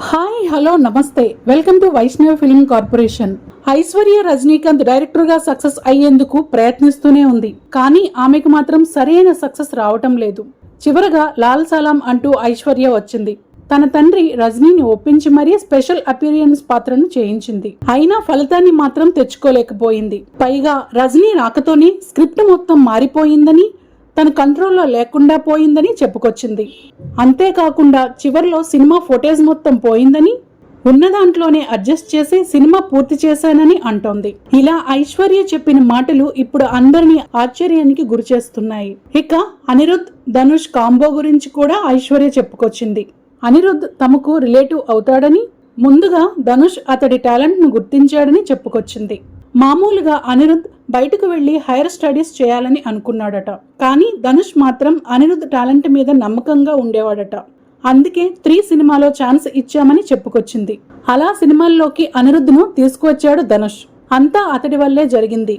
Hi hello నమస్తే welcome to వైష్ణవ film corporation. Aishwarya Rajinikanth director గా సక్సెస్ అయ్యేందుకు ప్రయత్నిస్తూనే ఉంది. కానీ ఆమెకు మాత్రం సరైన సక్సెస్ రావటం లేదు. చివరగా లాల్ సలాం అంటూ ఐశ్వర్య వచ్చింది. తన తండ్రి రజనీని ఒప్పించి మరీ స్పెషల్ అపీరియన్స్ పాత్రను చేయించింది. అయినా ఫలితాన్ని మాత్రం తెచ్చుకోలేకపోయింది. పైగా రజనీ రాకతోనే స్క్రిప్ట్ మొత్తం మారిపోయిందని, తన కంట్రోల్లో లేకుండా పోయిందని చెప్పుకొచ్చింది. అంతేకాకుండా చివరిలో సినిమా ఫుటేజ్ మొత్తం పోయిందని, ఉన్న దాంట్లోనే అడ్జస్ట్ చేసి సినిమా పూర్తి చేశానని అంటోంది. ఇలా ఐశ్వర్య చెప్పిన మాటలు ఇప్పుడు అందరినీ ఆశ్చర్యానికి గురిచేస్తున్నాయి. ఇక అనిరుద్ ధనుష్ కాంబో గురించి కూడా ఐశ్వర్య చెప్పుకొచ్చింది. అనిరుద్ తమకు రిలేటివ్ అవుతాడని, ముందుగా ధనుష్ అతడి టాలెంట్ ను గుర్తించాడని చెప్పుకొచ్చింది. మామూలుగా అనిరుద్ బయటకు వెళ్లి హైయర్ స్టడీస్ చేయాలని అనుకున్నాడట. కానీ ధనుష్ మాత్రం అనిరుద్ టాలెంట్ మీద నమ్మకంగా ఉండేవాడట. అందుకే 3 సినిమాలో ఛాన్స్ ఇచ్చామని చెప్పుకొచ్చింది. అలా సినిమాల్లోకి అనిరుద్ను తీసుకువచ్చాడు ధనుష్. అంతా అతడి వల్లే జరిగింది.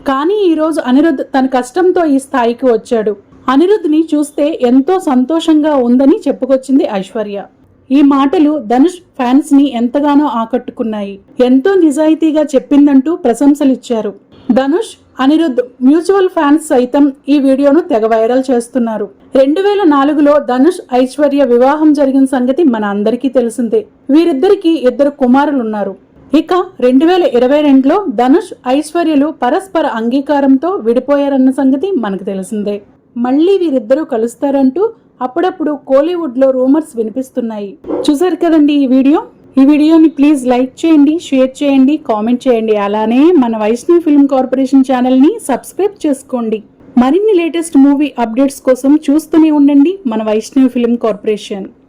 కానీ ఈరోజు అనిరుద్ తన కష్టంతో ఈ స్థాయికి వచ్చాడు. అనిరుద్ని చూస్తే ఎంతో సంతోషంగా ఉందని చెప్పుకొచ్చింది ఐశ్వర్య. ఈ మాటలు ధనుష్ ఫ్యాన్స్ ని ఎంతగానో ఆకట్టుకున్నాయి. ఎంతో నిజాయితీగా చెప్పిందంటూ ప్రశంసలిచ్చారు. ధనుష్, అనిరుద్ మ్యూచువల్ ఫ్యాన్స్ సైతం ఈ వీడియోను తెగ వైరల్ చేస్తున్నారు. 2004లో ధనుష్ ఐశ్వర్య వివాహం జరిగిన సంగతి మన అందరికీ తెలిసిందే. వీరిద్దరికి 2 కుమారులున్నారు. ఇక 2022లో ధనుష్ ఐశ్వర్యలు పరస్పర అంగీకారంతో విడిపోయారన్న సంగతి మనకు తెలిసిందే. మళ్ళీ వీరిద్దరూ కలుస్తారంటూ అప్పుడప్పుడు కోలీవుడ్ లో రూమర్స్ వినిపిస్తున్నాయి. చూసారు కదండి ఈ వీడియోని ప్లీజ్ లైక్ చేయండి, షేర్ చేయండి, కామెంట్ చేయండి. అలానే మన వైష్ణవి ఫిల్మ్ కార్పొరేషన్ ఛానల్ ని సబ్స్క్రైబ్ చేసుకోండి. మరిన్ని లేటెస్ట్ మూవీ అప్డేట్స్ కోసం చూస్తూనే ఉండండి మన వైష్ణవి ఫిల్మ్ కార్పొరేషన్.